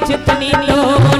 कुछ तनी नी तो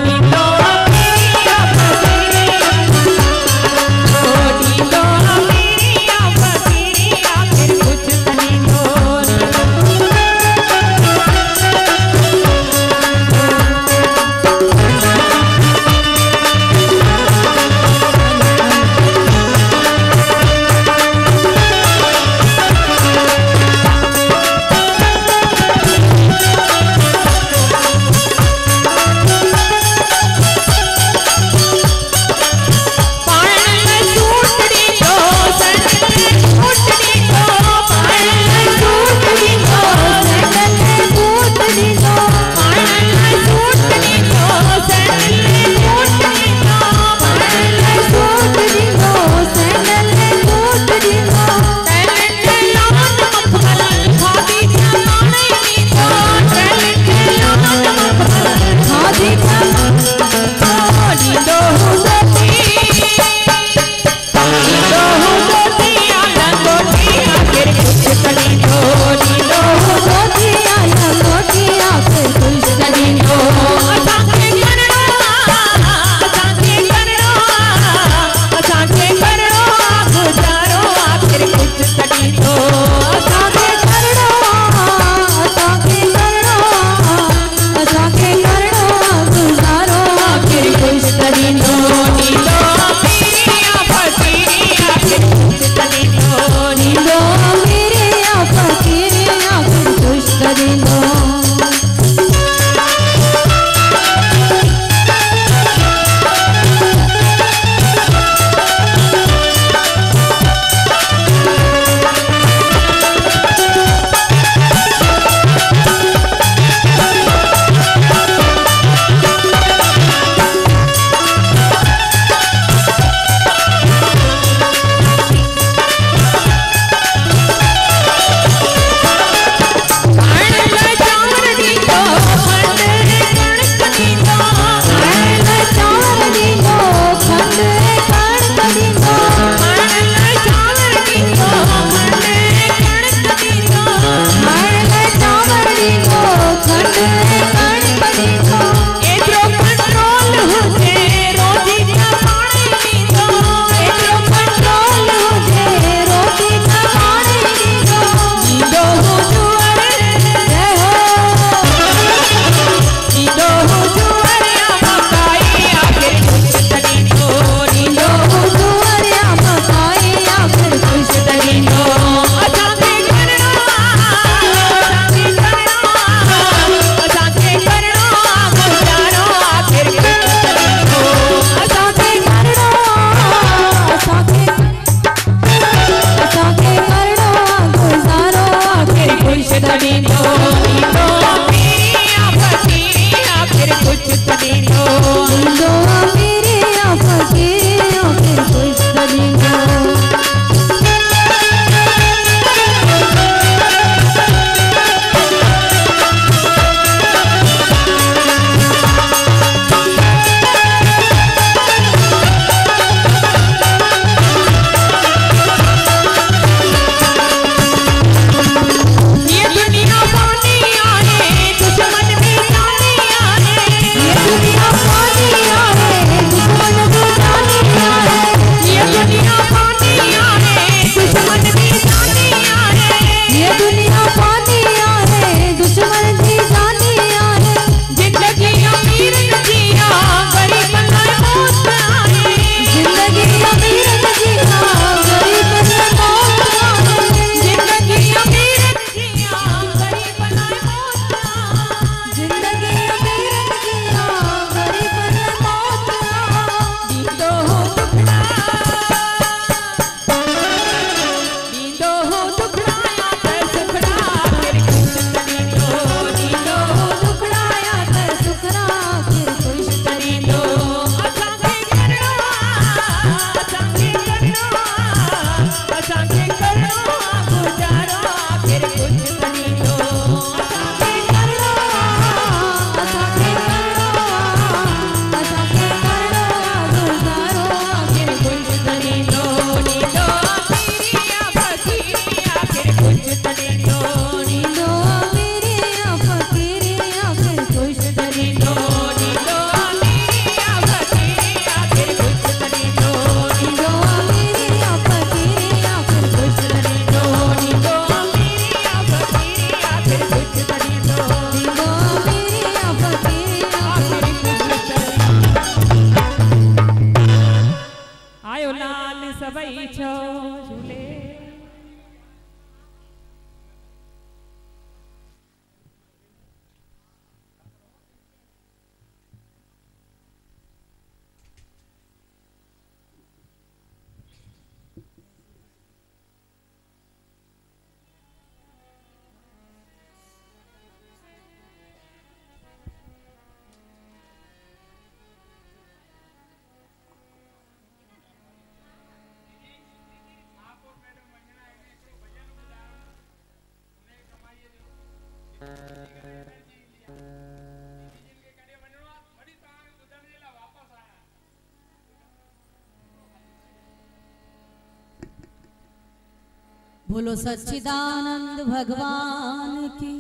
बोलो सच्चिदानंद भगवान की,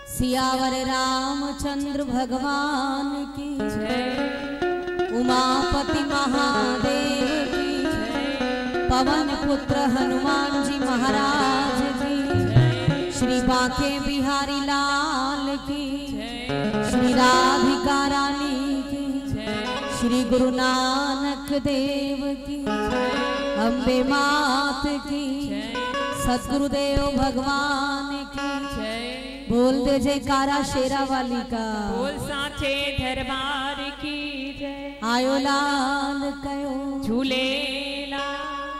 सियावर रामचंद्र भगवान की जय, उमापति महादेव की जय, पवन पुत्र हनुमान जी महाराज की जय, श्री बांके बिहारी लाल की जय, श्री राधिका रानी की जय, श्री गुरु नानक देव की जय, अम्बे मात की जय, सतगुरुदेव भगवान की जय। बोल दे जयकारा शेरा वाली का, बोल साचे दरबार की जय। आयो लाल कयो झूले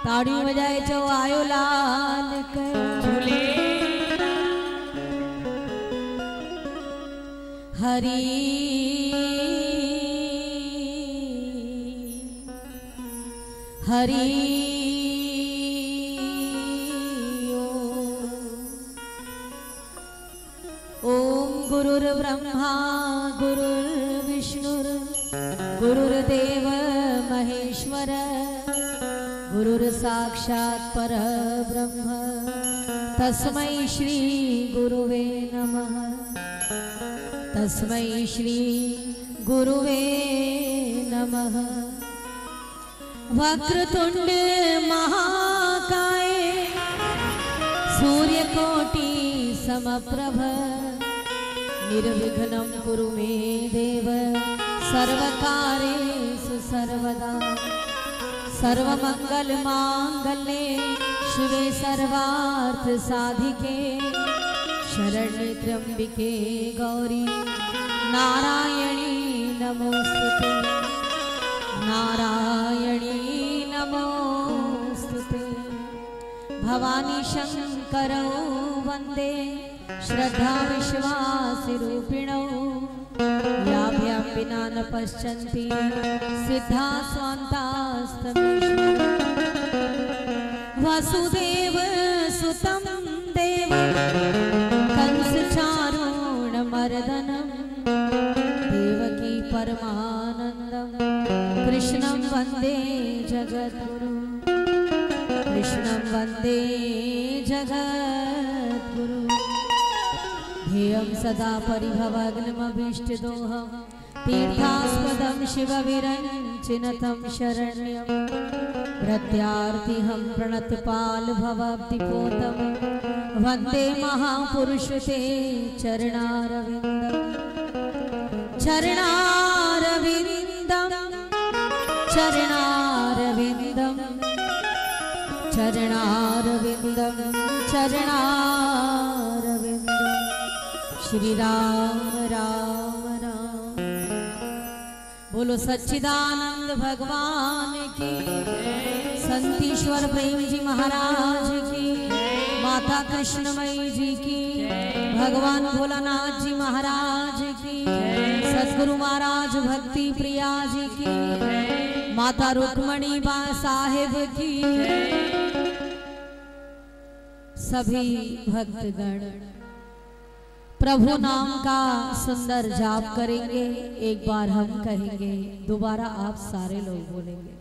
ताड़ी बजाए जो आयो लाल कयो झूले हरी हरी ओम गुरुर्ब्रह्मा गुरुर्विष्णुर् गुरुर्देव महेश्वर गुरुर्साक्षात् परब्रह्म तस्मै श्री गुरुवे नमः तस्मै श्री गुरुवे नमः। वक्रतुंड महाकाय सूर्यकोटि समप्रभ निर्विघ्नं कुरु मे देव सर्वकार्येषु सर्वदा सर्वमंगल मांगल्ये शिवे सर्वार्थ साधिके शरण्ये त्र्यंबिके गौरी नारायणी नमोस्तुते नारायणी नमोस्तुते। भवानी शंकरौ वंदे श्रद्धा विश्वासरूपिणौ याभ्यां विना न पश्यन्ति सिद्धा स्वान्तास्तमेषु। वसुदेव सुतं देवं कंसचारूणमर्दनं देवकी परमानन्दं कृष्णं वन्दे जगद्गुरुं कृष्णं वन्दे जगद्गुरुं। ध्येयं सदा परिभवग्नमभीष्टदोहं तीर्थास्पदं शिवविरञ्चिनतं शरण्यं प्रत्यार्तिहं प्रणतपालभवाब्धिपोतं वन्दे महापुरुषते चरणारविन्दं चरणारविन्दं चरणारविन्दं चरणारविन्दं चरणारविन्दं। श्री राम राम राम। बोलो सच्चिदानंद भगवान की, संतीश्वर प्रेम जी महाराज की, माता कृष्णमयी जी की, भगवान भोलानाथ जी महाराज की, सतगुरु महाराज भक्ति प्रिया जी की, माता रुक्मणी बा साहेब की, सभी भक्तगण प्रभु नाम का सुंदर जाप करेंगे। एक बार हम कहेंगे, दोबारा आप सारे लोग बोलेंगे।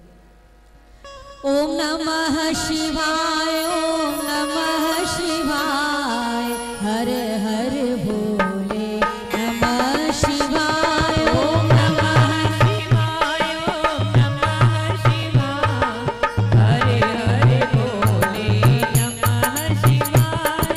ओम नमः शिवाय ओम नमः शिवाय हर हर भोले नमः शिवाय ओम नमः शिवाय ओम नमः शिवाय हर हर भोले नमः शिवाय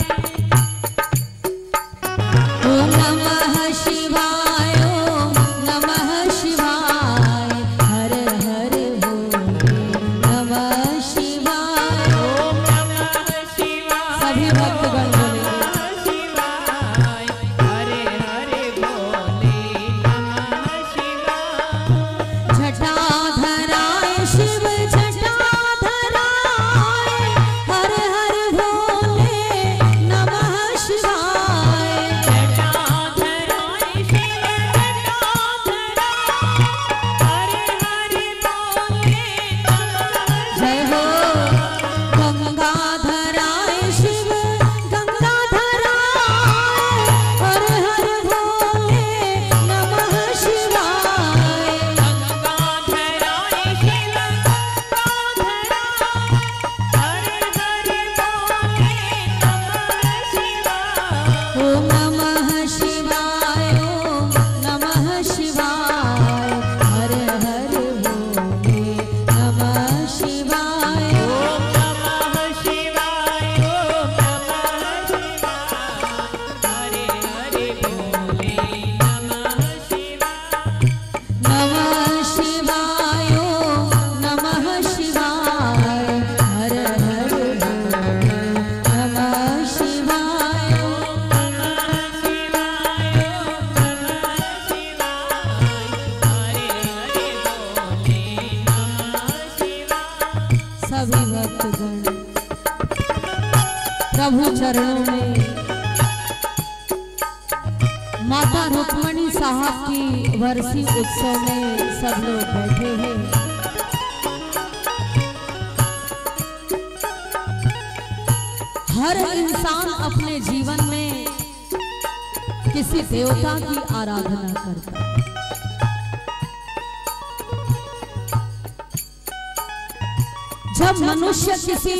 ओम नमः शिवाय ओम नमः शिवाय हर हर भोले नमः शिवाय ओम नमः शिवाय। सभी भक्तगण प्रभु चरणों में माता रुक्मणी साहब की वर्षी उत्सव में सब लोग बैठे हैं। हर इंसान अपने जीवन में किसी देवता की आराधना करता है। जब मनुष्य किसी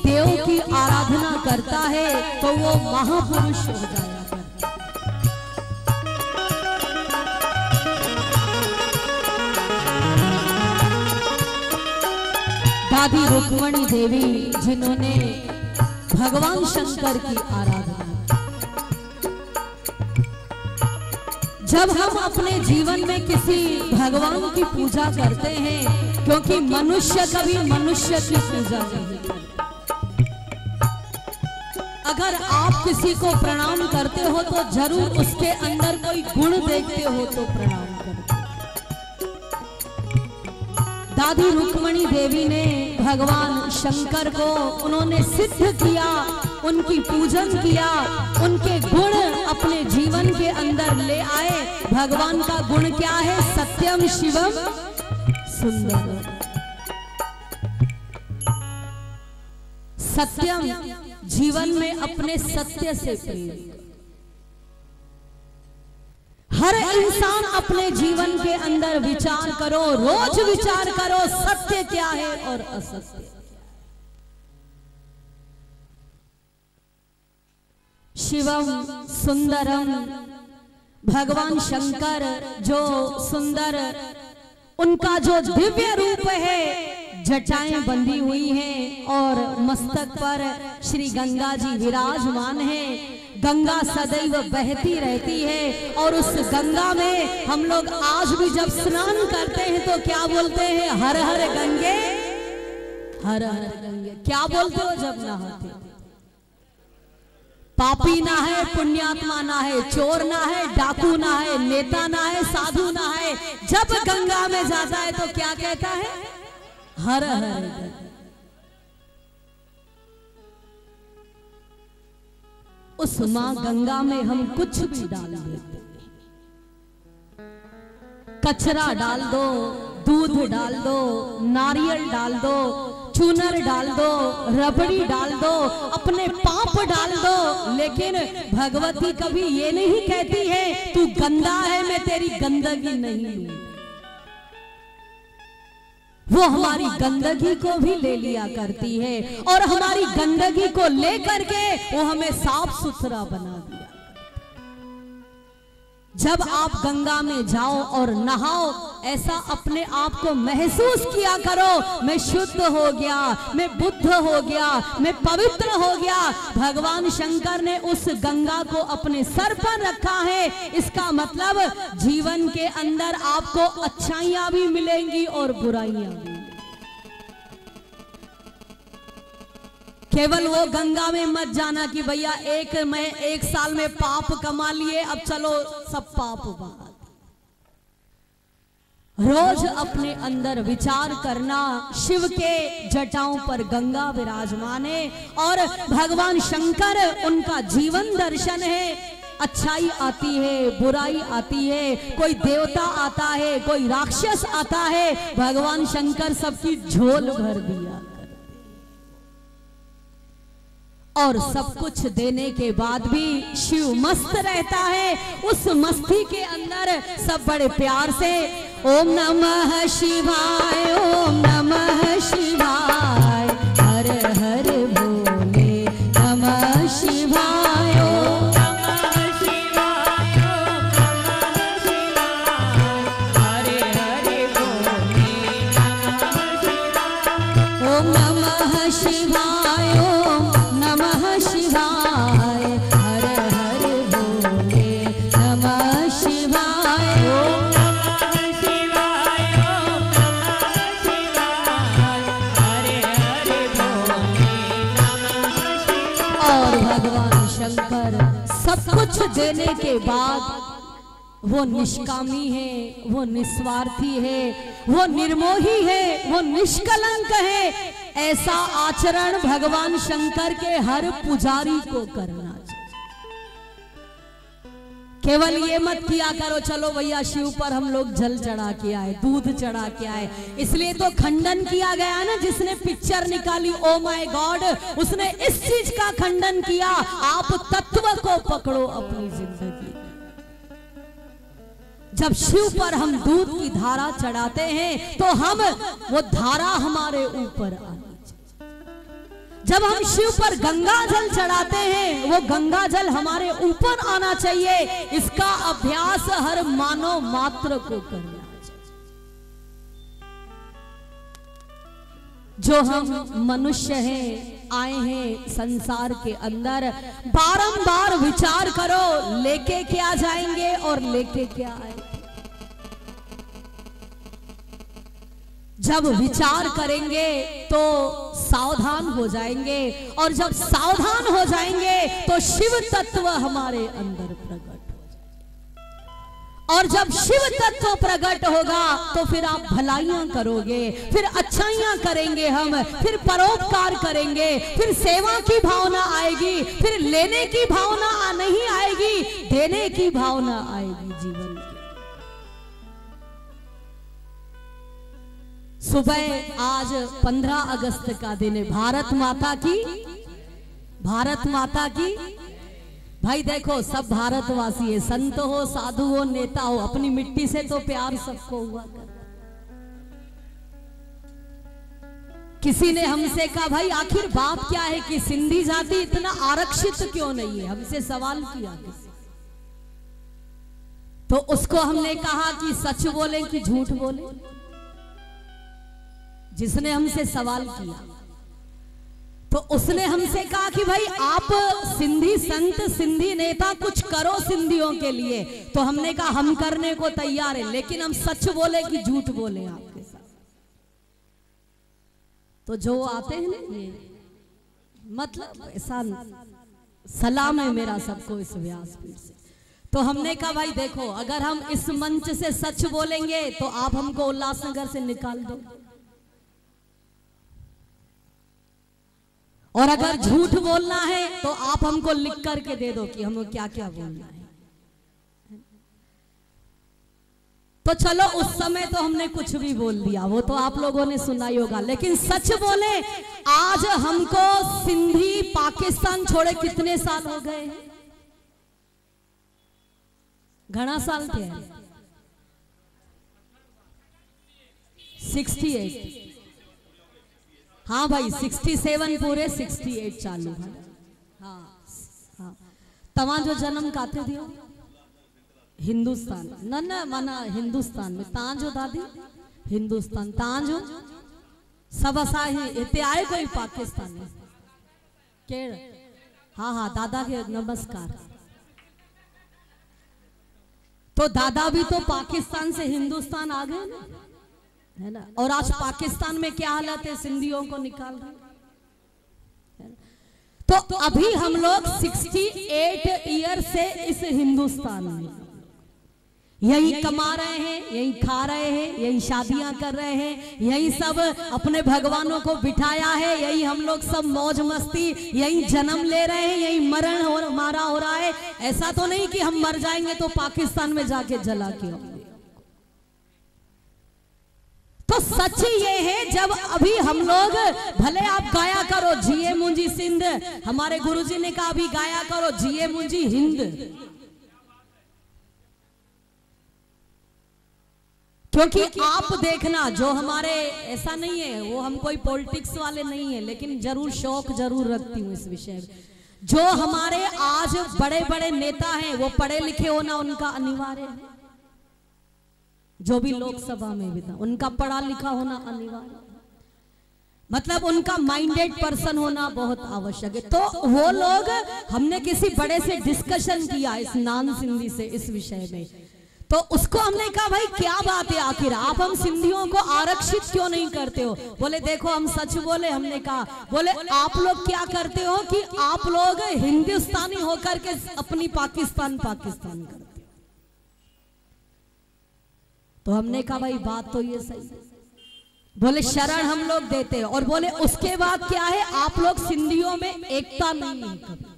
देव की आराधना करता है तो वो महापुरुष हो जाया करता है। दादी रुक्मणी देवी जिन्होंने भगवान शंकर की आराधना, जब हम अपने जीवन में किसी भगवान की पूजा करते हैं, क्योंकि मनुष्य कभी मनुष्य की पूजा नहीं करता। अगर आप किसी को प्रणाम करते हो तो जरूर उसके अंदर कोई गुण देखते हो तो प्रणाम करते हो। दादी रुक्मणी देवी ने भगवान शंकर को उन्होंने सिद्ध किया, उनकी पूजन किया, उनके गुण अपने जीवन के अंदर ले आए। भगवान का गुण क्या है? सत्यम शिवम सुंदर। सत्यम, जीवन में अपने सत्य से प्रेम। हर इंसान अपने जीवन के अंदर विचार करो, रोज विचार करो, सत्य क्या है और असत्य। शिवम सुंदरम, भगवान शंकर जो सुंदर, उनका जो दिव्य रूप है, जटाएं बंधी हुई हैं और मस्तक पर श्री गंगा जी विराजमान हैं। गंगा सदैव बहती रहती है और उस गंगा में हम लोग आज भी जब स्नान करते हैं तो क्या बोलते हैं? हर हर गंगे, हर हर गंगे। क्या बोलते हो जब नहाते? पापी ना है, पुण्यात्मा ना है, चोर ना है, डाकू ना है, नेता ना है, साधु ना है। जब गंगा में जाता है तो क्या कहता है? हर हर। उस मां गंगा में हम कुछ भी डाल देते, कचरा डाल दो, दूध डाल दो, नारियल डाल दो, चूनर डाल दो, रबड़ी डाल दो, अपने पाप डाल दो, लेकिन भगवती कभी ये नहीं कहती है तू गंदा है, मैं तेरी गंदगी नहीं लूं। वो हमारी गंदगी को भी ले लिया करती है और हमारी गंदगी को लेकर के वो हमें साफ सुथरा बना दिया। जब आप गंगा में जाओ और नहाओ, ऐसा अपने आप को महसूस किया करो, मैं शुद्ध हो गया, मैं बुद्ध हो गया, मैं पवित्र हो गया। भगवान शंकर ने उस गंगा को अपने सर पर रखा है। इसका मतलब जीवन के अंदर आपको अच्छाइयां भी मिलेंगी और बुराइयां भी। केवल वो गंगा में मत जाना कि भैया मैं एक साल में पाप कमा लिए, अब चलो सब पाप बहा। रोज अपने अंदर विचार करना, शिव के जटाओं पर गंगा विराजमान है और भगवान शंकर उनका जीवन दर्शन है। अच्छाई आती है, बुराई आती है, कोई देवता आता है, कोई राक्षस आता है, भगवान शंकर सबकी झोल भर दिया और सब कुछ देने के बाद भी शिव मस्त रहता है। उस मस्ती के अंदर सब बड़े प्यार से ओम नमः शिवाय, ओम नमः शिवाय, हर हर भोले नमः शिवाय, ओम नमः शिवाय, ओम नमः शिवाय, ओम नमः शिवाय, हर हर भोले नमः शिवाय, ओम नमः शिवाय, ओम नमः शिवाय, हरे हरे भोले नमः शिवाय। और भगवान शंकर सब कुछ देने के बाद वो निष्कामी है, वो निस्वार्थी है, वो निर्मोही है, वो निष्कलंक है। ऐसा आचरण भगवान शंकर के हर पुजारी को करना चाहिए। केवल ये मत किया करो चलो भैया शिव पर हम लोग जल चढ़ा के आए, दूध चढ़ा के आए। इसलिए तो खंडन किया गया ना, जिसने पिक्चर निकाली ओ माय गॉड उसने इस चीज का खंडन किया। आप तत्व को पकड़ो अपनी जिंदगी। जब शिव पर हम दूध की धारा चढ़ाते हैं तो हम वो धारा हमारे ऊपर आनी चाहिए। जब हम शिव पर गंगा जल चढ़ाते हैं वो गंगा जल हमारे ऊपर आना चाहिए। इसका अभ्यास हर मानव मात्र को करना चाहिए। जो हम मनुष्य हैं, आए हैं संसार के अंदर, बारंबार विचार करो लेके क्या जाएंगे और लेके क्या आएंगे। जब विचार करेंगे तो सावधान हो जाएंगे, और जब सावधान हो जाएंगे तो शिव तत्व हमारे अंदर प्रकट हो जाएगा। और जब शिव तत्व प्रकट होगा तो फिर आप भलाइयां करोगे, फिर अच्छाइयां करेंगे, हम फिर परोपकार करेंगे, फिर सेवा की भावना आएगी, फिर लेने की भावना नहीं आएगी, देने की भावना आएगी जीवन की। सुबह आज 15 अगस्त का दिन है, भारत माता की, भारत माता की। भाई देखो सब भारतवासी है, संत हो, साधु हो, नेता हो, अपनी मिट्टी से तो प्यार सबको हुआ कर। किसी ने हमसे कहा भाई आखिर बात क्या है कि सिंधी जाति इतना आरक्षित क्यों नहीं है, हमसे सवाल किया किसी। तो उसको हमने कहा कि सच बोले कि झूठ बोले। जिसने हमसे सवाल किया तो उसने हमसे कहा कि भाई आप सिंधी संत, सिंधी नेता कुछ करो सिंधियों के लिए। तो हमने कहा हम करने को तैयार है, लेकिन हम सच बोले कि झूठ बोले आपके साथ। तो जो आते हैं ना ये मतलब ऐसा सलाम है मेरा सबको इस व्यासपीठ से। तो हमने कहा भाई देखो अगर हम इस मंच से सच बोलेंगे तो आप हमको उल्लासनगर से निकाल दो, और अगर झूठ बोलना है तो आप हमको लिख करके दे दो कि हमें क्या क्या बोलना है। तो चलो उस समय तो हमने कुछ भी बोल दिया, वो तो आप लोगों ने सुना ही होगा, लेकिन सच बोले आज हमको सिंधी पाकिस्तान छोड़े कितने साल हो गए हैं? घना साल थे 68। हाँ भाई 67 पूरे 68 चालू है। हाँ हाँ तवा जो जन्म काथे दियो हिंदुस्तान न न माना हिंदुस्तान में ता जो दादी हिंदुस्तान ता जो सब असा ही इतने आए कोई पाकिस्तान में केड़। हाँ हाँ दादा के नमस्कार। तो दादा भी तो पाकिस्तान से हिंदुस्तान आ गए ना, है ना। और आज पाकिस्तान में क्या हालत है, सिंधियों को निकाल रहे। तो अभी हम लोग 68 ईयर से इस हिंदुस्तान में यही कमा रहे हैं, यही खा रहे हैं, यही शादियां कर रहे हैं, यही सब अपने भगवानों को बिठाया है, यही हम लोग सब मौज मस्ती, यही जन्म ले रहे हैं, यही मरण और मारा हो रहा है। ऐसा तो नहीं कि हम मर जाएंगे तो पाकिस्तान में जाके जला के होंगे। तो सच ये है जब अभी हम लोग भले आप गाया करो जिए मुंजी सिंध, हमारे गुरुजी ने कहा अभी गाया करो जिए मुंजी हिंद, क्योंकि आप देखना जो हमारे ऐसा नहीं है, वो हम कोई पॉलिटिक्स वाले नहीं है, लेकिन जरूर शौक जरूर रखती हूँ इस विषय में। जो हमारे आज बड़े बड़े नेता हैं वो पढ़े लिखे होना उनका अनिवार्य है। जो भी लोकसभा में भी था उनका पढ़ा लिखा होना अनिवार्य, मतलब उनका माइंडेड पर्सन होना बहुत आवश्यक है। तो वो लोग, हमने किसी बड़े से डिस्कशन किया इस नान सिंधी से इस विषय में, तो उसको हमने कहा भाई क्या बात है आखिर आप हम सिंधियों को आरक्षित क्यों नहीं करते हो? बोले देखो हम सच बोले। हमने कहा बोले आप लोग क्या करते हो कि आप लोग हिंदुस्तानी होकर के अपनी पाकिस्तान पाकिस्तान करते। तो हमने कहा भाई बात तो ये सही है, बोले शरण हम लोग देते हैं, और बोले उसके बाद क्या है, आप लोग सिंधियों में एकता नहीं है कभी।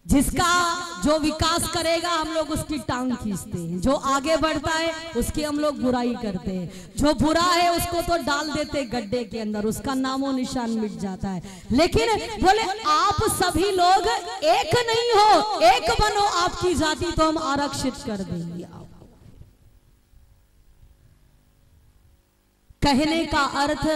जिसका जो विकास करेगा हम लोग उसकी टांग खींचते हैं, जो आगे बढ़ता है उसकी हम लोग बुराई करते हैं, जो बुरा है उसको तो डाल देते गड्ढे के अंदर, उसका नामो निशान मिट जाता है। लेकिन बोले आप सभी लोग एक नहीं हो, एक बनो आपकी जाति तो हम आरक्षित कर देंगे। कहने का अर्थ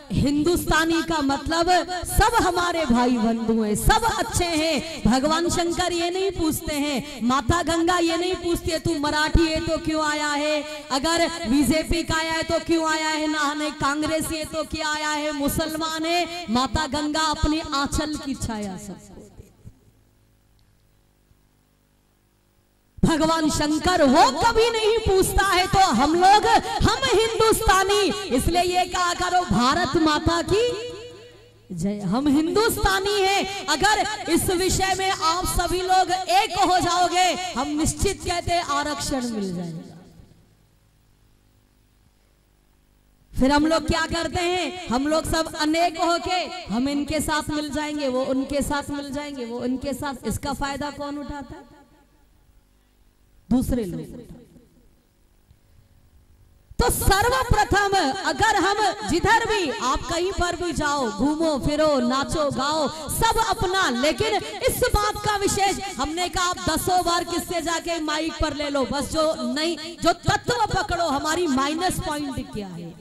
हिंदुस्तानी का मतलब सब हमारे भाई बंधु हैं, सब अच्छे हैं। भगवान शंकर ये नहीं पूछते हैं, माता गंगा ये नहीं पूछती है तू मराठी है तो क्यों आया है, अगर बीजेपी का आया है तो क्यों आया है नहाने, कांग्रेस है तो क्या आया है, मुसलमान है। माता गंगा अपनी आंचल की छाया सबको, भगवान शंकर वो कभी नहीं पूछता है। तो हम लोग हम हिंदुस्तानी, इसलिए ये कहा करो भारत माता की जय, हम हिंदुस्तानी हैं। अगर इस विषय में आप सभी लोग एक हो जाओगे, हम निश्चित कहते हैं आरक्षण मिल जाएगा। फिर हम लोग क्या करते हैं, हम लोग सब अनेक होके हम इनके साथ मिल जाएंगे, वो उनके साथ मिल जाएंगे, वो उनके साथ। इसका फायदा कौन उठाता है, दूसरे लोग। तो सर्वप्रथम अगर हम जिधर भी, आप कहीं पर भी जाओ, घूमो फिरो, नाचो गाओ, सब अपना, लेकिन इस बात का विशेष हमने कहा आप 10 बार किससे जाके माइक पर ले लो, बस जो नहीं, जो तत्व पकड़ो, हमारी माइनस पॉइंट क्या है।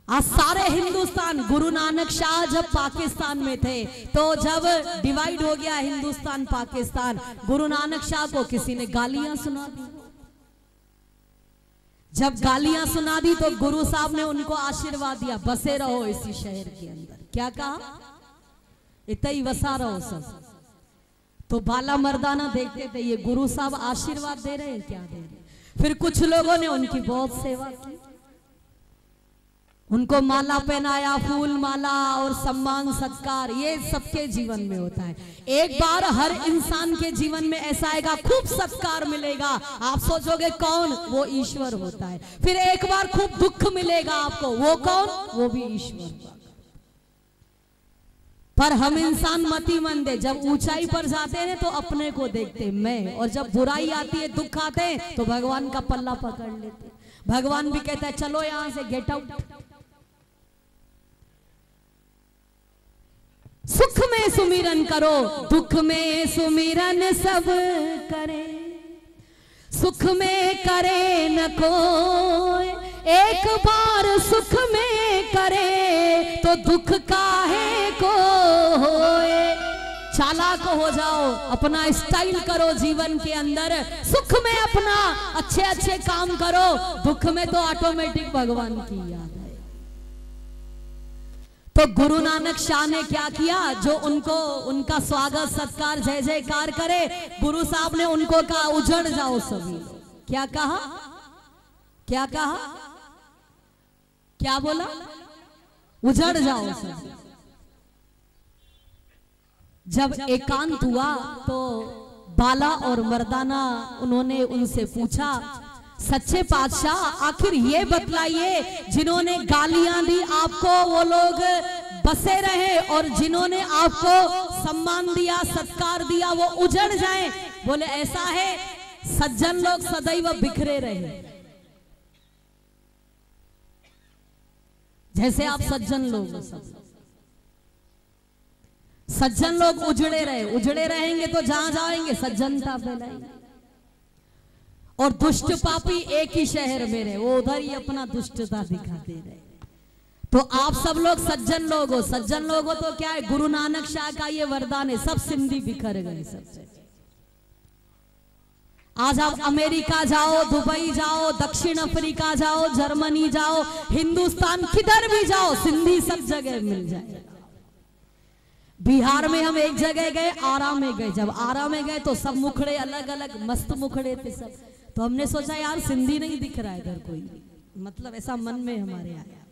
आज सारे हिंदुस्तान, गुरु नानक शाह जब पाकिस्तान में थे, तो जब डिवाइड हो गया हिंदुस्तान पाकिस्तान, गुरु नानक शाह को किसी ने गालियां सुना दी। जब गालियां सुना दी तो गुरु साहब ने उनको आशीर्वाद दिया, बसे रहो इसी शहर के अंदर। क्या कहा, इतना ही वसा रहो सब। तो बाला मर्दाना देखते थे ये गुरु साहब आशीर्वाद दे रहे हैं, क्या दे रहे हैं। फिर कुछ लोगों ने उनकी बहुत सेवा की, उनको माला पहनाया, फूल माला और सम्मान सत्कार, ये सबके जीवन में होता है। एक बार हर इंसान के जीवन में ऐसा आएगा, खूब सत्कार मिलेगा, आप सोचोगे कौन, वो ईश्वर होता है। फिर एक बार खूब दुख मिलेगा आपको, वो कौन, वो भी ईश्वर। पर हम इंसान मतिमंद है, जब ऊंचाई पर जाते हैं तो अपने को देखते हैं मैं, और जब बुराई आती है, दुख आते हैं तो भगवान का पल्ला पकड़ लेते। भगवान भी कहता है चलो यहां से, गेट आउट। सुख में सुमिरन करो, दुख में सुमिरन सब करे, सुख में करे न कोई, एक बार सुख में करे तो दुख काहे को होए। चालाक हो जाओ, अपना स्टाइल करो जीवन के अंदर, सुख में अपना अच्छे अच्छे काम करो, दुख में तो ऑटोमेटिक भगवान की याद है। तो गुरु नानक शाह ने क्या किया, जो उनको उनका स्वागत सत्कार जय जयकार करे, गुरु साहब ने उनको कहा उजड़ जाओ सभी। क्या कहा, क्या कहा, क्या बोला, उजड़ जाओ सभी। जब एकांत हुआ तो बाला और मर्दाना उन्होंने उनसे पूछा, सच्चे पातशाह आखिर ये बतलाइए, जिन्होंने गालियां दी आपको वो लोग बसे रहे, और जिन्होंने आपको सम्मान दिया सत्कार दिया वो उजड़ जाएं। बोले ऐसा है, सज्जन लोग सदैव बिखरे रहे, जैसे आप सज्जन लोग, सज्जन लोग उजड़े रहे, उजड़े रहेंगे तो जहां जाएंगे सज्जनता फैलाएंगे। और दुष्ट पापी एक ही शहर में रहे, वो उधर ही अपना दुष्टता दिखाते रहे। तो आप सब लोग सज्जन लोग हो, सज्जन लोग हो तो क्या है, गुरु नानक शाह का ये वरदान है, सब सिंधी बिखर गए सब। आज आप अमेरिका जाओ, दुबई जाओ, दक्षिण अफ्रीका जाओ, जर्मनी जाओ, हिंदुस्तान किधर भी जाओ, सिंधी सब जगह मिल जाए। बिहार में हम एक जगह गए, आरा में गए, जब आरा में गए तो सब मुखड़े अलग अलग मस्त मुखड़े थे सब, तो हमने सोचा यार सिंधी नहीं दिख रहा है इधर कोई, मतलब ऐसा मन में हमारे आया।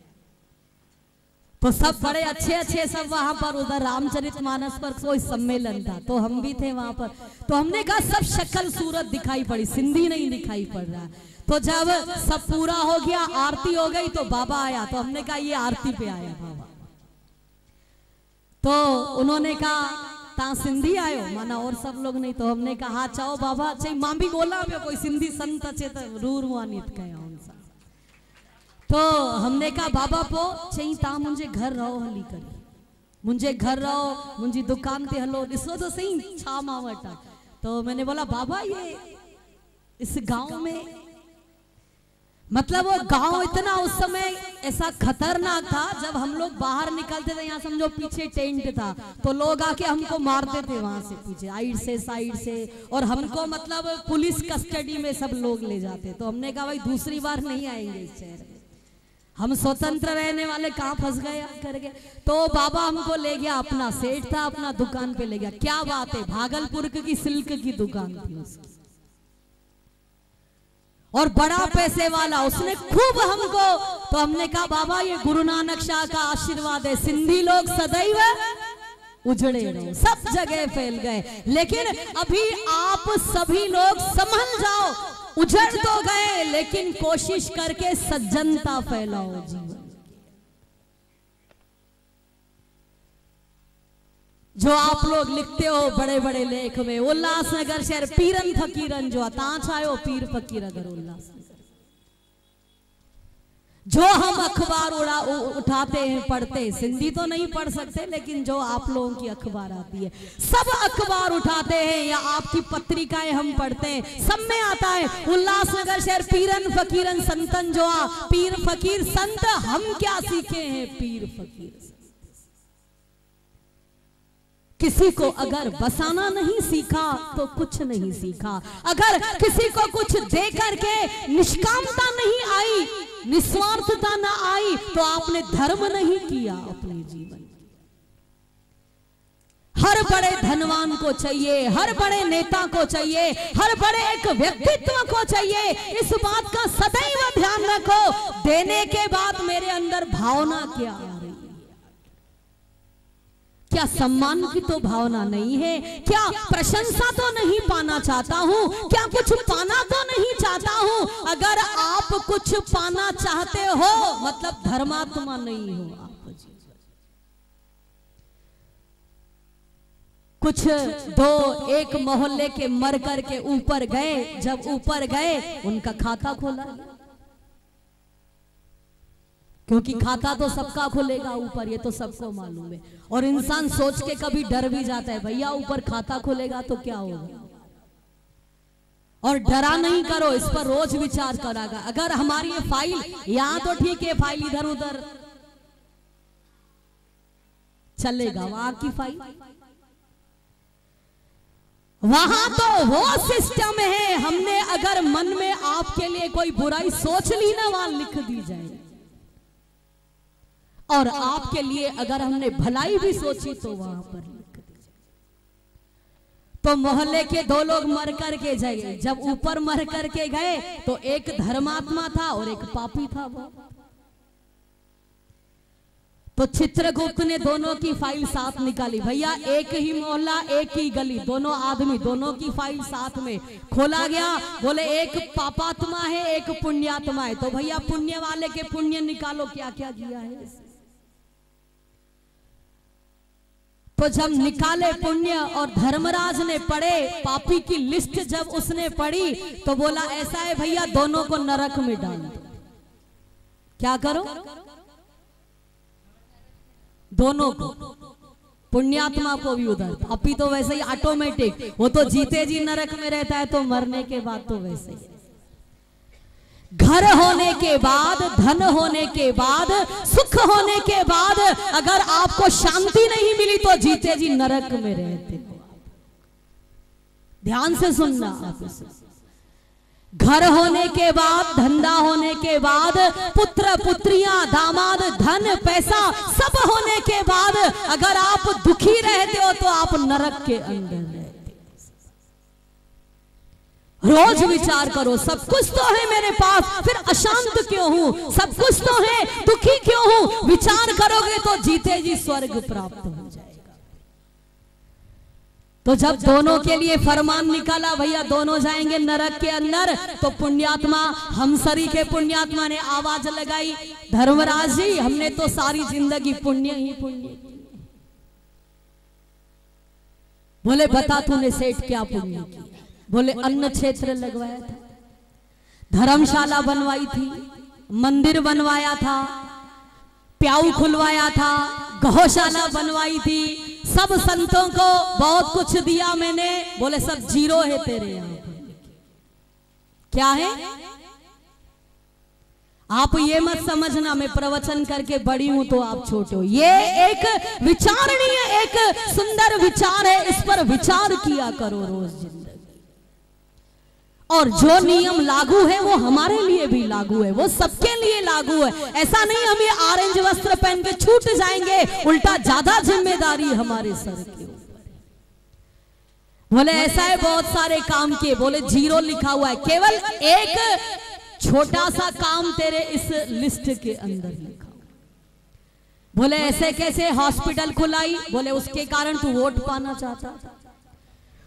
तो सब बड़े अच्छे अच्छे सब वहां पर, उधर रामचरितमानस पर कोई सम्मेलन था तो हम भी थे वहां पर। तो हमने कहा सब शक्ल सूरत दिखाई पड़ी, सिंधी नहीं दिखाई पड़ रहा। तो जब सब पूरा हो गया, आरती हो गई तो बाबा आया, तो हमने कहा ये आरती पे आया बाबा। तो उन्होंने कहा ता सिंधी आयो माना, और सब लोग नहीं। तो हमने कहा हाँ चाओ बाबा, चाहे मां भी बोला कोई सिंधी संत अचे तो रूर वानित कया। तो हमने कहा बाबा पो चई ता मुझे घर रहो, हली करी मुझे घर रहो, मुझी दुकान ते हलो, दिसो तो सही छा मां वटा। तो मैंने बोला बाबा ये इस गांव में, मतलब वो गांव इतना उस समय ऐसा खतरनाक था, जब हम लोग बाहर निकलते थे, यहाँ समझो पीछे टेंट था, तो लोग आके हमको मारते थे वहां से पीछे, साइड से, और हमको मतलब पुलिस कस्टडी में सब लोग ले जाते। तो हमने कहा भाई दूसरी बार नहीं आएंगे इस शहर में, हम स्वतंत्र रहने वाले, कहाँ फंस गए करके। तो बाबा हमको ले गया, अपना सेठ था, अपना दुकान पे ले गया। क्या बात है, भागलपुर की सिल्क की दुकान थी उसकी, और बड़ा पैसे वाला, उसने खूब हमको। तो हमने कहा बाबा ये गुरु नानक शाह का आशीर्वाद है, सिंधी लोग सदैव उजड़े रहे, सब जगह फैल गए, लेकिन अभी आप सभी लोग संभल जाओ। उजड़ तो गए लेकिन कोशिश करके सज्जनता फैलाओ जीवन। जो आप लोग लिखते हो बड़े बड़े लेख में, उल्लासनगर शहर पीरन फकीरन जो तांच आयो पीर फकीर अगर उल्लासनगर, जो हम अखबार उठाते हैं पढ़ते, सिंधी तो नहीं पढ़ सकते लेकिन जो आप लोगों की अखबार आती है, सब अखबार उठाते हैं या आपकी पत्रिकाएं हम पढ़ते हैं, सब में आता है उल्लासनगर शहर पीरन फकीरन संतन जो आ, पीर फकीर संत हम क्या सीखे हैं पीर फकीर। किसी को अगर बसाना नहीं सीखा तो कुछ नहीं सीखा, अगर किसी को कुछ दे करके निष्कामता नहीं आई, निस्वार्थता ना आई, तो आपने धर्म नहीं किया अपने जीवन। हर बड़े धनवान को चाहिए, हर बड़े नेता को चाहिए, हर बड़े एक व्यक्तित्व को चाहिए, इस बात का सदैव ध्यान रखो। देने के बाद मेरे अंदर भावना क्या आ रही है, क्या सम्मान की तो भावना नहीं है, क्या प्रशंसा तो नहीं पाना चाहता हूं, क्या कुछ पाना तो नहीं चाहता हूं। अगर आप कुछ पाना चाहते हो मतलब धर्मात्मा नहीं हो आप। कुछ दो एक मोहल्ले के मर कर के ऊपर गए, जब ऊपर गए उनका खाता खोला, क्योंकि खाता तो सबका खुलेगा ऊपर, ये तो सबको मालूम है। और इंसान सोच के कभी डर भी जाता है, भैया ऊपर खाता खुलेगा तो क्या होगा। और डरा नहीं करो, इस पर रोज विचार करागा। अगर हमारी ये फाइल यहां तो ठीक है, फाइल इधर उधर चलेगा, वहां की फाइल वहां तो वो सिस्टम है। हमने अगर मन में आपके लिए कोई बुराई सोच ली ना, वहां लिख दी जाए, और आपके लिए अगर हमने भलाई भी सोची तो वहां पर लिख दी जाए। तो मोहल्ले के दो लोग मर करके गए, जब ऊपर मर करके गए तो एक धर्मात्मा था और एक पापी था वो। तो चित्रगुप्त ने दोनों की फाइल साथ निकाली, भैया एक ही मोहल्ला एक ही गली, दोनों आदमी, दोनों की फाइल साथ में खोला गया। बोले एक पापात्मा है एक पुण्यात्मा है, तो भैया पुण्य वाले के पुण्य निकालो, क्या क्या किया है। तो जब निकाले पुण्य और धर्मराज ने पढ़े पापी की लिस्ट, जब उसने पढ़ी तो बोला ऐसा है भैया दोनों को नरक में डाल दो। क्या करो, दोनों को, पुण्यात्मा को भी उधर, पापी तो वैसे ही ऑटोमेटिक, वो तो जीते जी नरक में रहता है, तो मरने के बाद तो वैसे ही। घर होने के बाद, धन होने के बाद, सुख होने के बाद अगर आपको शांति नहीं मिली तो जीते जी नरक में रहते हो। ध्यान से सुनना आप इसे। घर होने के बाद, धंधा होने के बाद, पुत्र पुत्रियां, दामाद, धन पैसा सब होने के बाद अगर आप दुखी रहते हो तो आप नरक के अंदर रहते। रोज विचार करो, सब कुछ तो है मेरे पास, फिर अशांत क्यों हूं? सब कुछ तो है, दुखी क्यों हूं? विचार करोगे तो जीते जी स्वर्ग प्राप्त हो जाएगा। तो जब दोनों के लिए फरमान निकाला, भैया दोनों जाएंगे नरक के अंदर, तो पुण्यात्मा हमसरी के पुण्यात्मा ने आवाज लगाई, धर्मराज जी हमने तो सारी जिंदगी पुण्य ही पुण्य। बोले बता तूने सेठ क्या पुण्य किया? बोले अन्न क्षेत्र लगवाया था, धर्मशाला बनवाई थी, मंदिर बनवाया था, प्याऊ खुलवाया था, गौशाला बनवाई थी, सब संतों को बहुत कुछ दिया मैंने। बोले सब जीरो है तेरे यहां। क्या है? आप ये मत समझना मैं प्रवचन करके बड़ी हूं तो आप छोटे हो। ये एक विचारणीय, एक सुंदर विचार है, इस पर विचार किया करो रोज जिंदगी। और जो नियम लागू है वो हमारे लिए भी लागू है, वो सबके लिए लागू है। ऐसा नहीं हम ये ऑरेंज वस्त्र पहन के छूट जाएंगे, उल्टा ज्यादा जिम्मेदारी हमारे सर के ऊपर। बोले ऐसा है बहुत सारे काम किए, बोले जीरो लिखा हुआ है, केवल एक छोटा सा काम तेरे इस लिस्ट के अंदर लिखा। बोले ऐसे कैसे? हॉस्पिटल खुलाई, बोले उसके कारण तू वोट पाना चाहता था।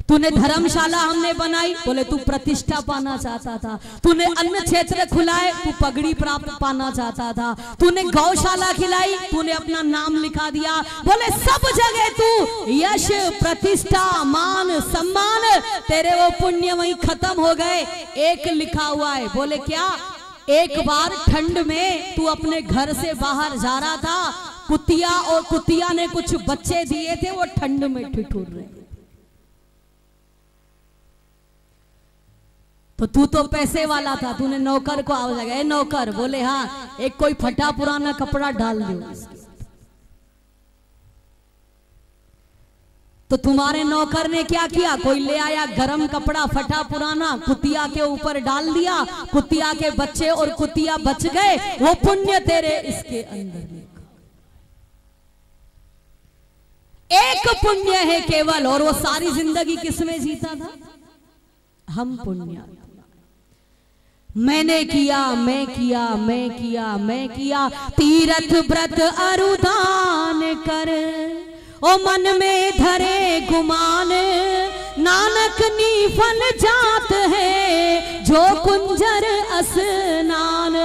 तूने धर्मशाला हमने बनाई, बोले तू प्रतिष्ठा पाना चाहता था। तूने अन्न क्षेत्र खुलाए, तू पगड़ी प्राप्त पाना चाहता था। तूने गौशाला खिलाई, तूने अपना नाम लिखा दिया। बोले सब जगह तू यश, प्रतिष्ठा, मान, सम्मान, तेरे वो पुण्य वहीं खत्म हो गए। एक लिखा हुआ है, बोले क्या? एक बार ठंड में तू अपने घर से बाहर जा रहा था, कुतिया और कुतिया ने कुछ बच्चे दिए थे, वो ठंड में ठिठुर रहे। तो तू तो पैसे वाला था, तूने नौकर को आवाज लगाया, नौकर। बोले हाँ, एक कोई फटा पुराना कपड़ा डाल दो। तो तुम्हारे नौकर ने क्या किया? कोई ले आया गरम कपड़ा फटा पुराना, कुतिया के ऊपर डाल दिया, कुतिया के बच्चे और कुतिया बच गए। वो पुण्य तेरे इसके अंदर लिखा। एक पुण्य है केवल, और वो सारी जिंदगी किसमें जीता था? हम पुण्य। मैंने किया, मैं किया, मैं किया, मैं किया, तीरथ व्रत अरुदान कर, ओ मन में धरे गुमान, नानक नीफल जात है जो कुंजर स्नान।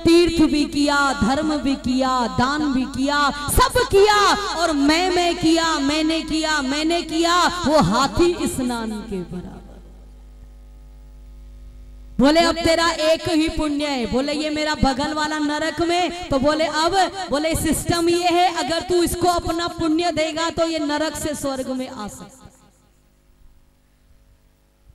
तीर्थ भी किया, धर्म भी किया, दान भी किया, सब किया, और मैं किया, मैंने किया, मैंने किया, वो हाथी स्नान के बराबर। बोले अब तेरा एक ही पुण्य है। बोले ये मेरा बगल वाला नरक में, तो बोले अब, बोले सिस्टम ये है, अगर तू इसको अपना पुण्य देगा तो ये नरक से स्वर्ग में आ सकता,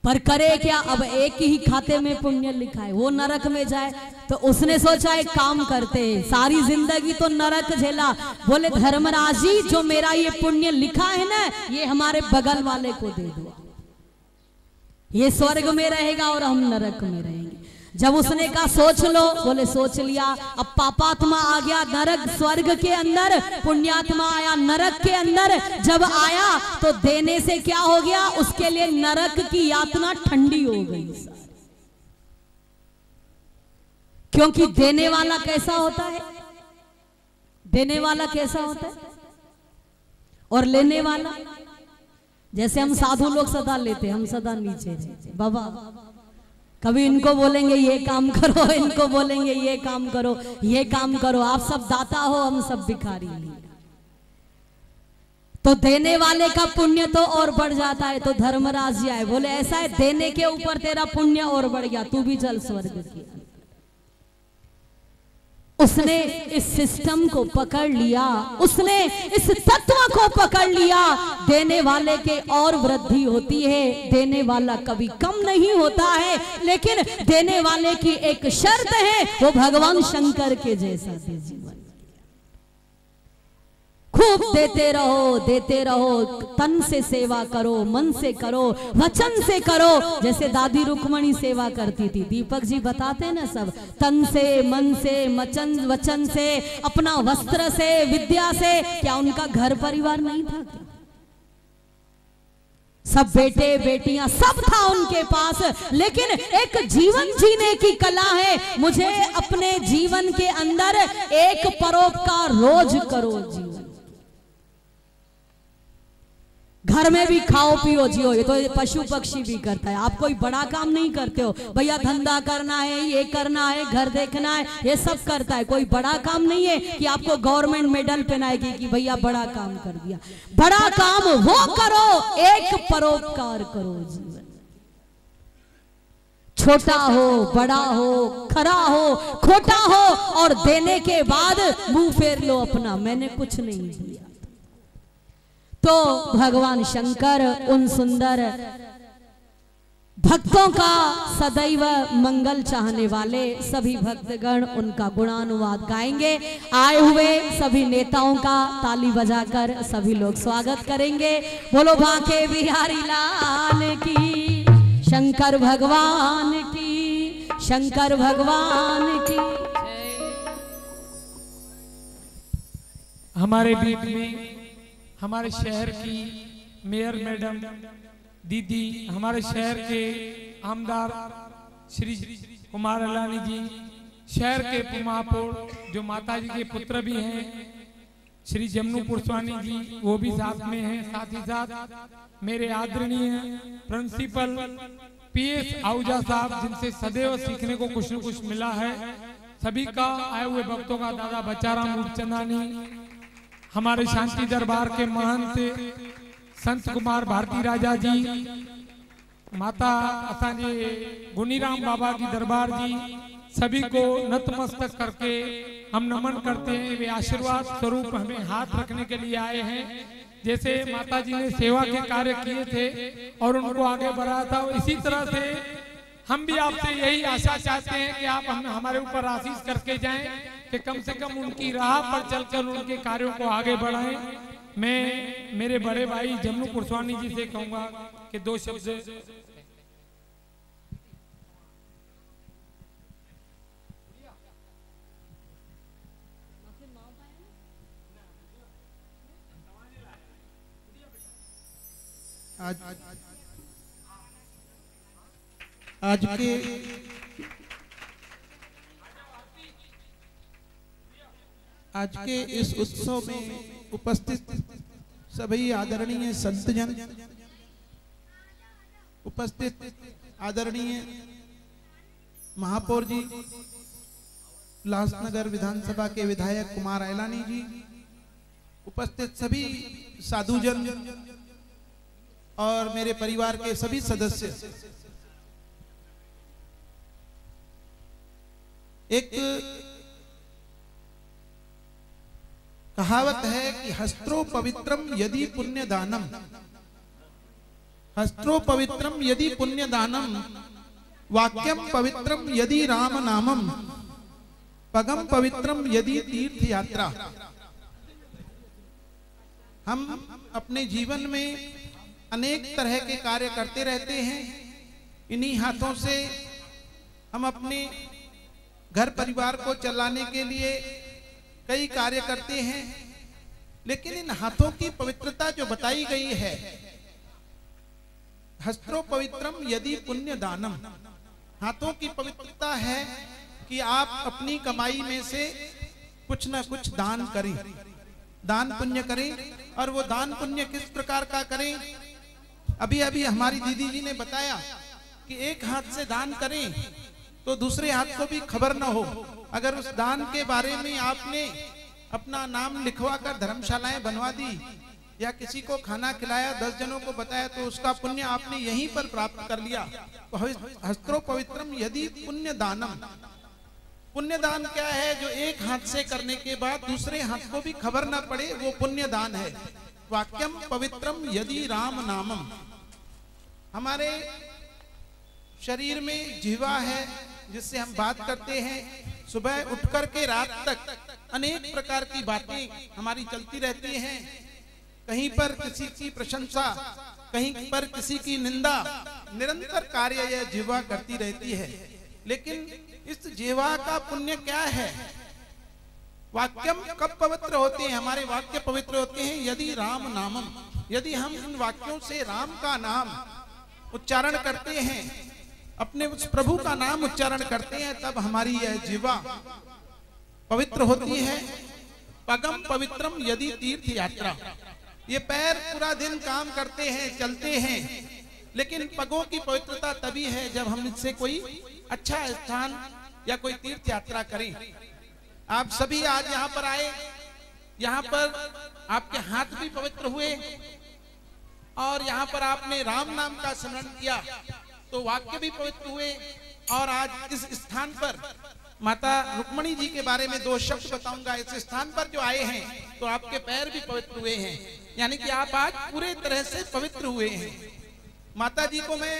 पर करे क्या? अब एक ही खाते में पुण्य लिखा है, वो नरक में जाए। तो उसने सोचा एक काम करते हैं, सारी जिंदगी तो नरक झेला। बोले धर्मराज जी जो मेरा ये पुण्य लिखा है ना, ये हमारे बगल वाले को दे दो, ये स्वर्ग में रहेगा और हम नरक में रहेंगे। जब उसने कहा सोच लो, बोले सोच लिया। अब पापात्मा आ गया नरक स्वर्ग के अंदर, पुण्यात्मा आया नरक के अंदर। जब आया तो देने से क्या हो गया? उसके लिए नरक की यातना ठंडी हो गई, क्योंकि देने वाला कैसा होता है? देने वाला कैसा होता है? और लेने वाला, जैसे हम साधु लोग सदा लेते, हम सदा नीचे रहते। बाबा कभी इनको बोलेंगे ये काम करो, इनको बोलेंगे ये काम करो, ये काम करो। आप सब दाता हो, हम सब भिखारी हैं। तो देने वाले का पुण्य तो और बढ़ जाता है। तो धर्मराज जी आए, बोले ऐसा है, देने के ऊपर तेरा पुण्य और बढ़ गया, तू भी चल स्वर्ग की। उसने इस सिस्टम को पकड़ लिया, उसने इस तत्व को पकड़ लिया। देने वाले के और वृद्धि होती है, देने वाला कभी कम नहीं होता है। लेकिन देने वाले की एक शर्त है, वो भगवान शंकर के जैसा दे जीवन। खूब देते रहो, तन से सेवा करो, मन से करो, वचन से करो। जैसे दादी रुक्मणी सेवा करती थी, दीपक जी बताते ना सब, तन से, मन से, वचन से, अपना वस्त्र से, विद्या से। क्या उनका घर परिवार नहीं था क्या? सब बेटे बेटियां सब था उनके पास, लेकिन एक जीवन जीने की कला है। मुझे अपने जीवन के अंदर एक परोपकार रोज करो। जीवन घर में भी खाओ पियो जियो, ये तो पशु पक्षी भी करता है। आप कोई बड़ा काम नहीं करते हो भैया, धंधा करना है, ये करना है, घर देखना है, ये सब करता है। कोई बड़ा काम नहीं है कि आपको गवर्नमेंट मेडल पहनाएगी कि भैया बड़ा काम कर दिया। बड़ा काम वो करो, एक परोपकार करो। जीवन छोटा हो बड़ा हो, खरा हो खोटा हो, और देने के बाद मुंह फेर लो अपना, मैंने कुछ नहीं दिया। तो भगवान शंकर उन सुंदर भक्तों का सदैव मंगल चाहने वाले सभी भक्तगण उनका गुणानुवाद गाएंगे। आए हुए सभी नेताओं का ताली बजाकर सभी लोग स्वागत करेंगे। बोलो बांके बिहारी लाल की, शंकर भगवान की, शंकर भगवान की। हमारे बीच में हमारे शहर की मेयर मैडम दीदी, हमारे शहर के आमदार श्री कुमार अलानी जी, शहर के महापौर जो माताजी के पुत्र भी हैं श्री जमनू पुरस्वानी जी, वो भी साथ में हैं। साथ ही साथ मेरे आदरणीय प्रिंसिपल पीएस आहूजा साहब, जिनसे सदैव सीखने को कुछ न कुछ मिला है। सभी का आए हुए भक्तों का दादा बच्चाराम मूर्चंदानी, हमारे शांति दरबार के महंत संत कुमार भारती राजा जी, माता असांजे गुनीराम बाबा की दरबार जी, सभी को नतमस्तक करके हम नमन करते हैं। वे आशीर्वाद स्वरूप हमें हाथ रखने के लिए आए हैं। जैसे माता जी ने सेवा के कार्य किए थे और उनको आगे बढ़ाया था, इसी तरह से हम भी आपसे यही आशा चाहते हैं कि आप हमारे ऊपर आशीष करके जाएं कि कम से कम उनकी राह पर चलकर उनके कार्यों को आगे बढ़ाएं। मैं मेरे बड़े भाई जमनू पुरस्वानी जी से कहूंगा कि दो शब्द। आज के इस उत्सव में उपस्थित सभी आदरणीय संतजन, उपस्थित आदरणीय महापौर जी, उल्लासनगर विधानसभा के विधायक कुमार अलानी जी, उपस्थित सभी साधुजन और मेरे परिवार के सभी सदस्य, एक कहावत है कि हस्त्रो पवित्रम यदि पुण्य दानम, हस्त्रो पवित्रम यदि पुण्य दानम, वाक्यम पवित्रम यदि राम नामम, पगम पवित्रम यदि तीर्थ यात्रा। हम अपने जीवन में अनेक तरह के कार्य करते रहते हैं। इन्हीं हाथों से हम अपने घर परिवार को चलाने के लिए कई कार्य करते हैं, लेकिन इन हाथों की पवित्रता जो बताई गई है, हस्त्रो पवित्रम यदि पुण्य दानम, हाथों की पवित्रता है कि आप अपनी कमाई में से कुछ न कुछ दान करें, दान पुण्य करें। और वो दान पुण्य किस प्रकार का करें? अभी अभी हमारी दीदी जी ने बताया कि एक हाथ से दान करें तो दूसरे हाथ को भी खबर न हो। अगर उस दान के बारे में आपने अपना नाम लिखवा कर धर्मशालाएं बनवा दी या किसी को खाना खिलाया, 10 जनों को बताया, तो उसका पुण्य आपने यहीं पर प्राप्त कर लिया। तो हस्त्रो पवित्रम यदि पुण्य दानम, पुण्य दान क्या है? जो एक हाथ से करने के बाद दूसरे हाथ को भी खबर ना पड़े, वो पुण्य दान है। वाक्यम पवित्रम यदि राम नामम, हमारे शरीर में जिह्वा है जिससे हम बात करते हैं। सुबह उठकर के रात तक अनेक प्रकार की बातें हमारी चलती रहती हैं। कहीं पर किसी की प्रशंसा, कहीं पर किसी की निंदा, निरंतर कार्य यह जिह्वा करती रहती है। लेकिन इस जिह्वा का पुण्य क्या है? वाक्यम कब पवित्र होते हैं? हमारे वाक्य पवित्र होते हैं यदि राम नामम, यदि हम इन वाक्यों से राम का नाम उच्चारण करते हैं, अपने उस प्रभु का नाम उच्चारण करते हैं, तब हमारी यह जीवा पवित्र होती है। पगम पवित्रम यदि तीर्थ यात्रा, ये पैर पूरा दिन काम करते हैं, चलते हैं, लेकिन पगों की पवित्रता तभी है जब हम इससे कोई अच्छा स्थान या कोई तीर्थ यात्रा करें। आप सभी आज यहाँ पर आए, यहाँ पर आपके हाथ भी पवित्र हुए और यहाँ पर आपने राम नाम का स्मरण किया तो वाक्य भी पवित्र हुए। और आज इस स्थान पर माता रुक्मणी जी के बारे में 2 शब्द बताऊंगा। इस स्थान पर जो आए हैं तो आपके पैर भी पवित्र हुए हैं, यानी कि आप आज पूरे तरह से पवित्र हुए हैं। माता जी को मैं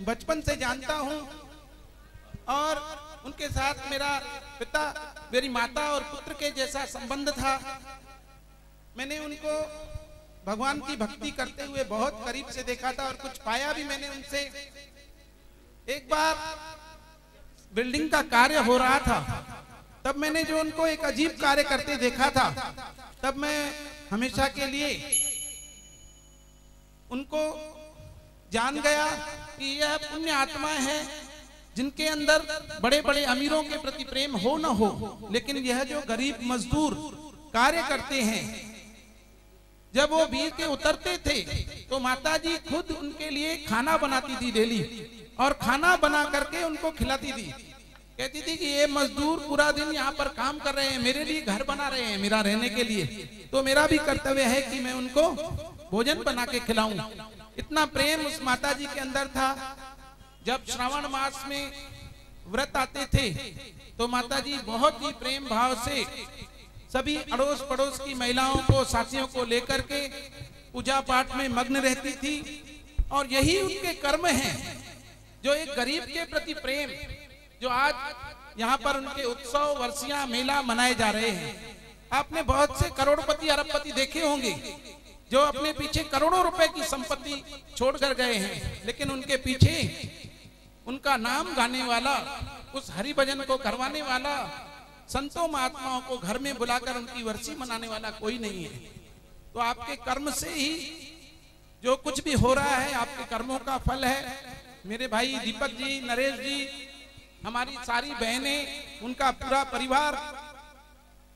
बचपन से जानता हूं और उनके साथ मेरा पिता, मेरी माता और पुत्र के जैसा संबंध था। मैंने उनको भगवान की भक्ति करते हुए बहुत करीब से देखा था और कुछ पाया भी मैंने उनसे। एक बार बिल्डिंग का कार्य हो रहा था, तब मैंने जो उनको एक अजीब कार्य करते देखा था, तब मैं हमेशा के लिए उनको जान गया कि यह पुण्य आत्मा है जिनके अंदर बड़े बड़े अमीरों के प्रति प्रेम हो न हो, लेकिन यह जो गरीब मजदूर कार्य करते हैं, जब वो बीर के उतरते थे तो माताजी खुद उनके लिए खाना बनाती थी डेली, और खाना बना करके उनको खिलाती थी। कहती थी कि ये मजदूर पूरा दिन यहाँ पर काम कर रहे हैं, मेरे लिए घर बना रहे हैं मेरा रहने के लिए, तो मेरा भी कर्तव्य है कि मैं उनको भोजन बना के खिलाऊं। इतना प्रेम उस माताजी के अंदर था। जब श्रावण मास में व्रत आते थे तो माताजी बहुत ही प्रेम भाव से सभी अड़ोस पड़ोस की महिलाओं को, साथियों को लेकर के पूजा पाठ में मग्न रहती थी। और यही उनके कर्म हैं जो एक गरीब के प्रति प्रेम, जो आज यहाँ पर उनके उत्सव, वर्षियां, मेला मनाए जा रहे हैं। आपने बहुत से करोड़पति, अरबपति देखे होंगे जो अपने पीछे करोड़ों रुपए की संपत्ति छोड़कर गए हैं, लेकिन उनके पीछे उनका नाम गाने वाला, उस हरि भजन को करवाने वाला, संतों महात्माओं को घर में बुलाकर उनकी वर्षी मनाने वाला कोई नहीं है। तो आपके कर्म से ही जो कुछ भी हो रहा है आपके कर्मों का फल है। मेरे भाई दीपक जी, नरेश जी, हमारी सारी बहनें, उनका पूरा परिवार,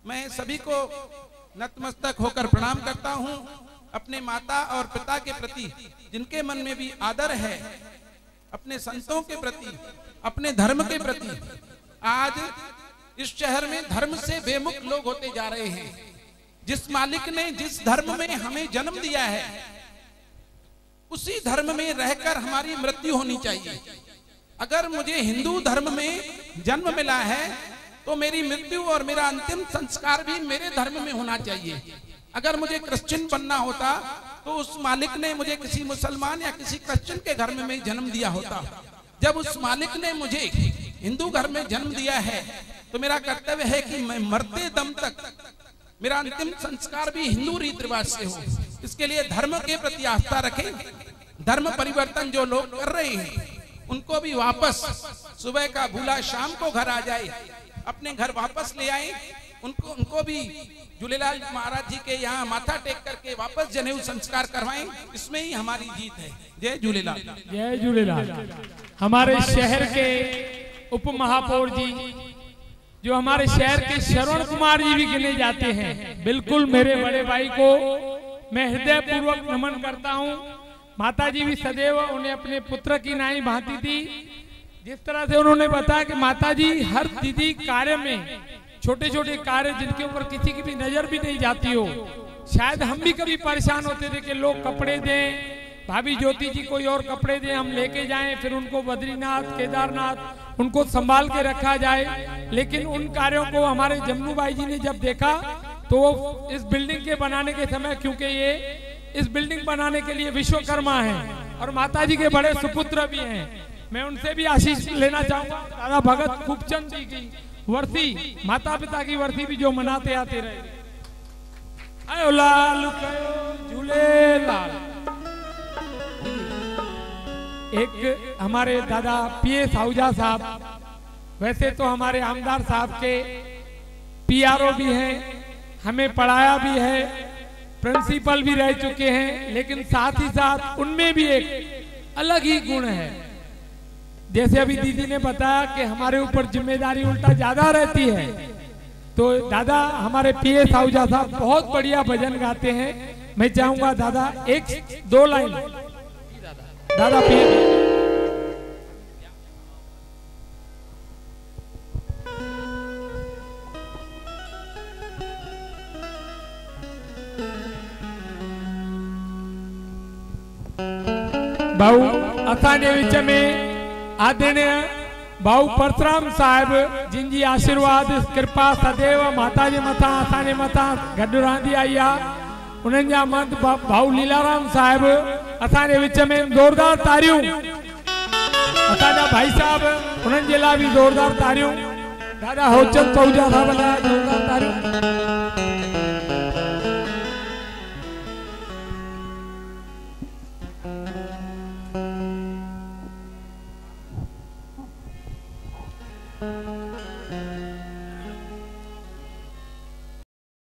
मैं सभी को नतमस्तक होकर प्रणाम करता हूं। अपने माता और पिता के प्रति जिनके मन में भी आदर है, अपने संतों के प्रति, अपने धर्म के प्रति, आज इस शहर में धर्म से बेमुख लोग होते जा रहे हैं। जिस मालिक ने जिस धर्म में हमें जन्म दिया है उसी धर्म में रहकर हमारी मृत्यु होनी चाहिए। अगर मुझे हिंदू धर्म में जन्म मिला है तो मेरी मृत्यु और मेरा अंतिम संस्कार भी मेरे धर्म में होना चाहिए। अगर मुझे क्रिश्चियन बनना होता तो उस मालिक ने मुझे किसी मुसलमान या किसी क्रिश्चियन के घर में जन्म दिया होता। जब उस मालिक ने मुझे हिंदू घर में जन्म दिया है तो मेरा कर्तव्य है कि मैं मरते दम तक मेरा अंतिम संस्कार भी हिंदू रीति रिवाज से हो। इसके लिए धर्म के प्रति आस्था रखें। धर्म परिवर्तन जो लोग कर रहे हैं उनको भी वापस, सुबह का भूला शाम को घर आ जाए, अपने घर वापस ले आए। उनको भी झूलेलाल महाराज जी के यहाँ माथा टेक करके वापस जनेऊ संस्कार करवाएं। इसमें ही हमारी जीत है। जय झूलेलाल। जय झूलेलाल। हमारे शहर के उप महापौर जी, जो हमारे शहर के श्रवण कुमार जी भी गिने जाते हैं, बिल्कुल मेरे बड़े भाई को मैं हृदय पूर्वक नमन करता हूँ। माता जी भी सदैव उन्हें अपने पुत्र की नाई भांति थी। जिस तरह से उन्होंने बताया कि माता जी हर दीदी कार्य में, छोटे छोटे कार्य जिनके ऊपर किसी की भी नजर भी नहीं जाती हो, शायद हम भी कभी परेशान होते थे कि लोग कपड़े दें, भाभी ज्योति जी कोई और कपड़े दें, हम लेके जाएं, फिर उनको बद्रीनाथ, केदारनाथ उनको संभाल के रखा जाए। लेकिन उन कार्यों को हमारे जमनू भाई जी ने जब देखा तो इस बिल्डिंग के बनाने के समय, क्योंकि ये इस बिल्डिंग बनाने के लिए विश्वकर्मा हैं और माता जी के बड़े सुपुत्र भी हैं, मैं उनसे भी आशीष लेना चाहूंगा। दादा भगत खूबचंद जी की वर्षी, माता पिता की वर्षी भी जो मनाते आते रहे। आयो लाल झूले लाल। एक हमारे दादा पीएस आहूजा साहब, वैसे तो हमारे आमदार साहब के पीआरओ भी हैं, हमें पढ़ाया भी है, प्रिंसिपल भी रह चुके हैं, लेकिन साथ ही साथ उनमें भी एक अलग ही गुण है। जैसे अभी दीदी ने बताया कि हमारे ऊपर जिम्मेदारी उल्टा ज्यादा रहती है, तो दादा हमारे पीएस आहूजा साहब बहुत बढ़िया भजन गाते हैं। मैं चाहूंगा दादा एक दो लाइन दादा पीएस। भाऊ असांजे विच में आदरणीय भाऊ परसराम साहिब जिन जी आशीर्वाद कृपा सदैव माता जे मथा असांजे मथा गॾु रहंदी आई आहे। उन्हनि जा मंत भाऊ लीलाराम साहिब असांजे विच में ज़ोरदार तारियूं। असांजा भाई साहब उन्हनि जे लाइ बि ज़ोरदार तारियूं। दादा होचंद आहूजा साहब लाइ ज़ोरदार तारियूं।